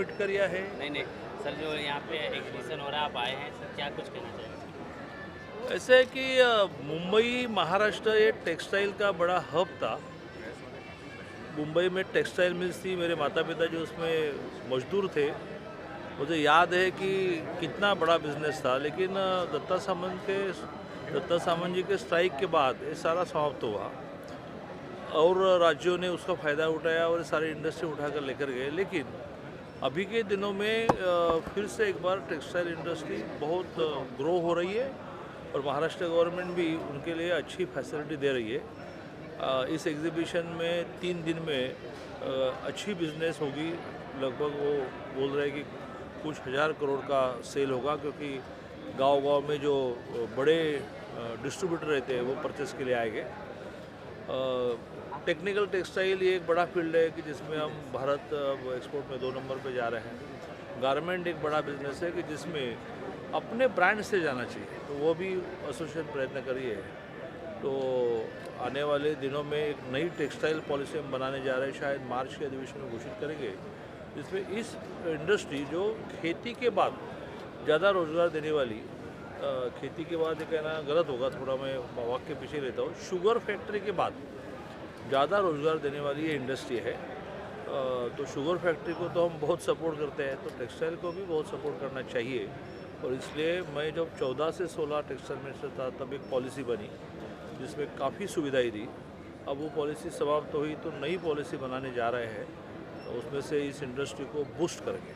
Submit किया है। नहीं नहीं सर, जो यहाँ पे एग्जीबिशन हो रहा है, आप आए हैं सर, क्या कुछ कहना चाहेंगे? ऐसा है कि मुंबई महाराष्ट्र ये टेक्सटाइल का बड़ा हब था। मुंबई में टेक्सटाइल मिल्स थी, मेरे माता पिता जो उसमें मजदूर थे। मुझे याद है कि कितना बड़ा बिजनेस था, लेकिन दत्ता सामंत जी के स्ट्राइक के बाद ये सारा समाप्त हुआ और राज्यों ने उसका फ़ायदा उठाया और सारी इंडस्ट्री उठा कर लेकर गए। लेकिन अभी के दिनों में फिर से एक बार टेक्सटाइल इंडस्ट्री बहुत ग्रो हो रही है और महाराष्ट्र गवर्नमेंट भी उनके लिए अच्छी फैसिलिटी दे रही है। इस एग्जीबिशन में 3 दिन में अच्छी बिजनेस होगी। लगभग वो बोल रहे हैं कि कुछ हज़ार करोड़ का सेल होगा, क्योंकि गांव-गांव में जो बड़े डिस्ट्रीब्यूटर रहते हैं वो परचेस के लिए आएंगे। टेक्निकल टेक्सटाइल ये एक बड़ा फील्ड है कि जिसमें हम भारत अब एक्सपोर्ट में 2 नंबर पे जा रहे हैं। गारमेंट एक बड़ा बिजनेस है कि जिसमें अपने ब्रांड से जाना चाहिए, तो वो भी एसोसिएशन प्रयत्न कर रही है। तो आने वाले दिनों में एक नई टेक्सटाइल पॉलिसी हम बनाने जा रहे हैं, शायद मार्च के अधिवेशन में घोषित करेंगे, जिसमें इस इंडस्ट्री जो खेती के बाद ज़्यादा रोजगार देने वाली, खेती के बाद ये कहना गलत होगा, थोड़ा मैं वाक्य पीछे लेता हूँ, शुगर फैक्ट्री के बाद ज़्यादा रोजगार देने वाली ये इंडस्ट्री है। तो शुगर फैक्ट्री को तो हम बहुत सपोर्ट करते हैं, तो टेक्सटाइल को भी बहुत सपोर्ट करना चाहिए। और इसलिए मैं जब 14 से 16 टेक्सटाइल मिनिस्टर था तब एक पॉलिसी बनी जिसमें काफ़ी सुविधाएं दी। अब वो पॉलिसी समाप्त हुई तो नई पॉलिसी बनाने जा रहे हैं, तो उसमें से इस इंडस्ट्री को बूस्ट करेंगे।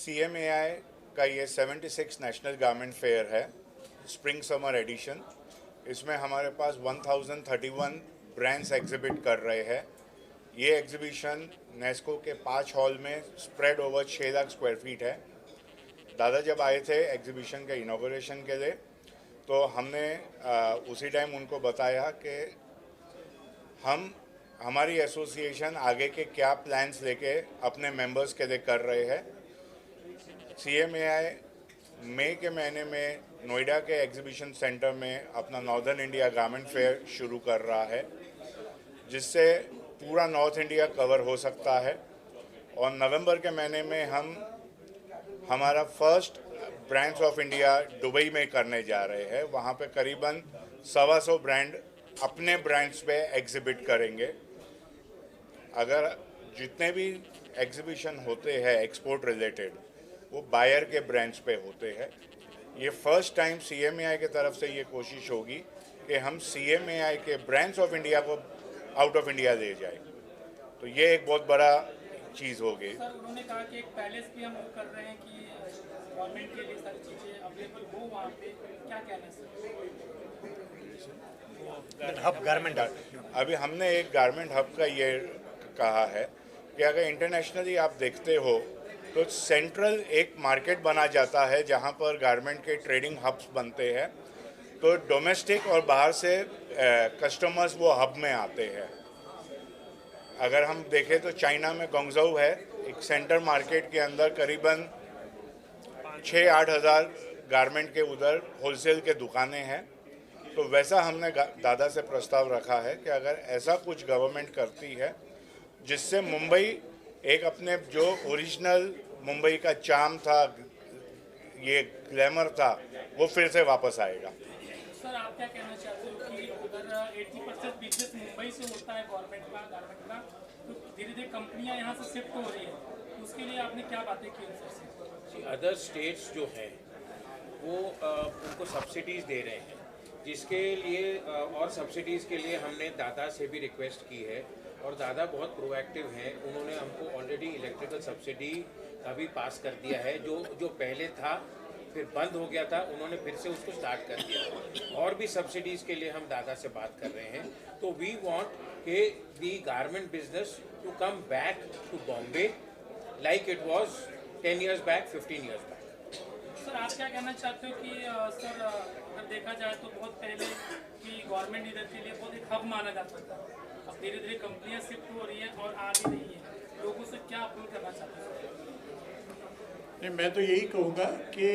CMAI का ये 76 नेशनल गारमेंट फेयर है, स्प्रिंग समर एडिशन। इसमें हमारे पास 1031 ब्रांड्स एग्जिबिट कर रहे हैं। ये एग्जीबिशन नेस्को के 5 हॉल में spread over 6 lakh square feet है। दादा जब आए थे एग्जीबिशन के इनॉग्रेशन के लिए, तो हमने उसी टाइम उनको बताया कि हमारी एसोसिएशन आगे के क्या प्लान्स लेके अपने मेंबर्स के लिए कर रहे हैं। CMAI मई के महीने में नोएडा के एग्जीबिशन सेंटर में अपना नॉर्दर्न इंडिया गारमेंट फेयर शुरू कर रहा है, जिससे पूरा नॉर्थ इंडिया कवर हो सकता है। और नवंबर के महीने में हम हमारा first brands of India Dubai में करने जा रहे हैं। वहाँ पे करीबन 125 ब्रांड अपने ब्रांड्स पे एग्जिबिट करेंगे। अगर जितने भी एग्जीबिशन होते हैं एक्सपोर्ट रिलेटेड, वो बायर के ब्रांड्स पे होते हैं। ये फर्स्ट टाइम CMAI के तरफ से ये कोशिश होगी कि हम CMAI के ब्रांड्स ऑफ इंडिया को आउट ऑफ इंडिया ले जाए, तो ये एक बहुत बड़ा चीज़ होगी। सर, उन्होंने कहा कि एक पैलेस भी हम कर रहे हैं कि गवर्नमेंट के लिए सारी चीज़ें अवेलेबल हो वहाँ पे, क्या कहना है सर? हब गारमेंट अभी हमने एक गारमेंट हब का ये कहा है कि अगर इंटरनेशनली आप देखते हो तो सेंट्रल एक मार्केट बना जाता है जहाँ पर गारमेंट के ट्रेडिंग हब्स बनते हैं, तो डोमेस्टिक और बाहर से कस्टमर्स वो हब में आते हैं। अगर हम देखें तो चाइना में गोंगझोउ है, एक सेंटर मार्केट के अंदर करीबन 6-8 हज़ार गारमेंट के उधर होलसेल के दुकानें हैं। तो वैसा हमने दादा से प्रस्ताव रखा है कि अगर ऐसा कुछ गवर्नमेंट करती है जिससे मुंबई एक अपने जो ओरिजिनल मुंबई का चार्म था, ये ग्लैमर था, वो फिर से वापस आएगा। सर, आप क्या कहना चाहते हो कि अगर 80% बिजनेस मुंबई से होता है गवर्नमेंट का, तो धीरे धीरे कंपनियां यहाँ से शिफ्ट हो रही है, तो उसके लिए आपने क्या बातें की सर? अदर स्टेट्स जो हैं वो उनको सब्सिडीज़ दे रहे हैं, जिसके लिए और सब्सिडीज़ के लिए हमने दादा से भी रिक्वेस्ट की है, और दादा बहुत प्रोएक्टिव हैं। उन्होंने हमको ऑलरेडी इलेक्ट्रिकल सब्सिडी का भी पास कर दिया है, जो पहले था फिर बंद हो गया था, उन्होंने फिर से उसको स्टार्ट कर दिया। और भी सब्सिडीज़ के लिए हम दादा से बात कर रहे हैं। तो वी वांट कि the garment business to come back to Bombay like it was 10 years back, 15 years back. Sir, आप क्या कहना चाहते हो कि सर अगर देखा जाए तो बहुत पहले कि गवर्नमेंट इधर के लिए बहुत एक हब माना जाता था, अब धीरे धीरे कंपनियां शिफ्ट हो रही हैं और आ भी रही हैं, लोगों से क्या अपील करना चाहते हैं? नहीं, मैं तो यही कहूँगा कि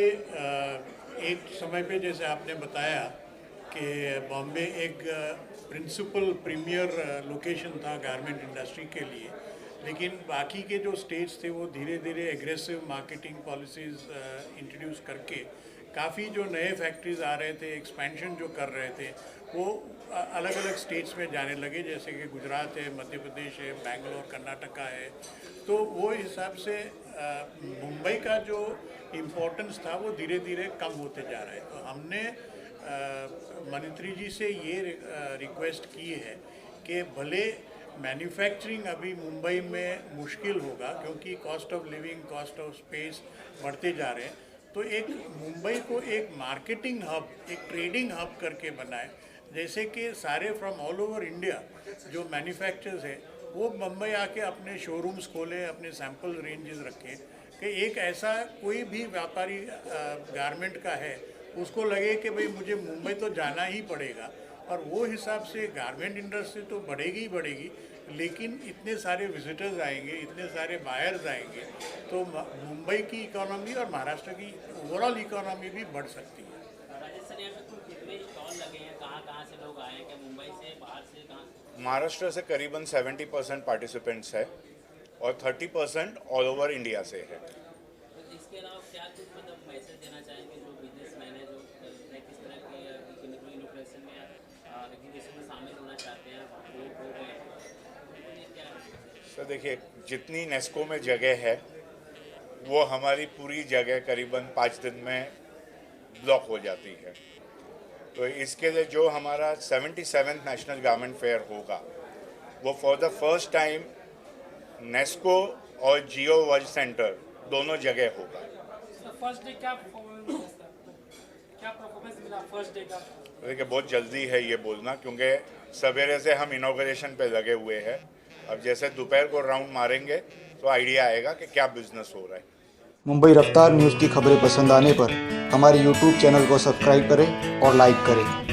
एक समय पे जैसे आपने बताया कि बॉम्बे एक प्रिंसिपल प्रीमियर लोकेशन था गारमेंट इंडस्ट्री के लिए, लेकिन बाकी के जो स्टेट्स थे वो धीरे धीरे एग्रेसिव मार्केटिंग पॉलिसीज़ इंट्रोड्यूस करके काफ़ी जो नए फैक्ट्रीज आ रहे थे, एक्सपेंशन जो कर रहे थे, वो अलग अलग स्टेट्स में जाने लगे, जैसे कि गुजरात है, मध्य प्रदेश है, बेंगलोर, कर्नाटका है। तो वो हिसाब से मुंबई का जो इम्पोर्टेंस था वो धीरे धीरे कम होते जा रहा है। तो हमने मंत्री जी से ये रिक्वेस्ट की है कि भले मैन्युफैक्चरिंग अभी मुंबई में मुश्किल होगा क्योंकि cost of living, cost of space बढ़ते जा रहे हैं, तो एक मुंबई को एक मार्केटिंग हब, एक ट्रेडिंग हब करके बनाए, जैसे कि सारे फ्रॉम ऑल ओवर इंडिया जो मैन्युफैक्चरर्स है वो मुंबई आके अपने शोरूम्स खोलें, अपने सैंपल रेंजेस रखें, कि एक ऐसा कोई भी व्यापारी गारमेंट का है उसको लगे कि भाई मुझे मुंबई तो जाना ही पड़ेगा, और वो हिसाब से गारमेंट इंडस्ट्री तो बढ़ेगी ही बढ़ेगी, लेकिन इतने सारे विजिटर्स आएंगे, इतने सारे बायर्स आएंगे, तो मुंबई की इकोनॉमी और महाराष्ट्र की ओवरऑल इकोनॉमी भी बढ़ सकती है। राजस्थान में कुल कितने स्टॉल लगे हैं, कहाँ से लोग आए हैं, क्या मुंबई से, बाहर से, कहाँ से? महाराष्ट्र से करीबन 70% पार्टिसिपेंट्स है और 30% ऑल ओवर इंडिया से है। इसके अलावा क्या कुछ मतलब मैसेज देना चाहेंगे जो बिजनेसमैन है, जो किस तरह के इनोवेशन में एग्जीबिशन में शामिल होना चाहते हैं, वो हो गए, क्या? सर देखिए, जितनी नेस्को में जगह है वो हमारी पूरी जगह करीबन 5 दिन में ब्लॉक हो जाती है। तो इसके लिए जो हमारा 77th नेशनल गारमेंट फेयर होगा वो for the first time Nesco और जियो वर्ल्ड सेंटर दोनों जगह होगा। फर्स्ट डे क्या परफॉर्मेंस मिला फर्स्ट डे का? देखिए, बहुत जल्दी है ये बोलना क्योंकि सवेरे से हम इनॉग्रेशन पे लगे हुए हैं। अब जैसे दोपहर को राउंड मारेंगे तो आइडिया आएगा कि क्या बिजनेस हो रहा है। मुंबई रफ्तार न्यूज़ की खबरें पसंद आने पर हमारे YouTube चैनल को सब्सक्राइब करें और लाइक करें।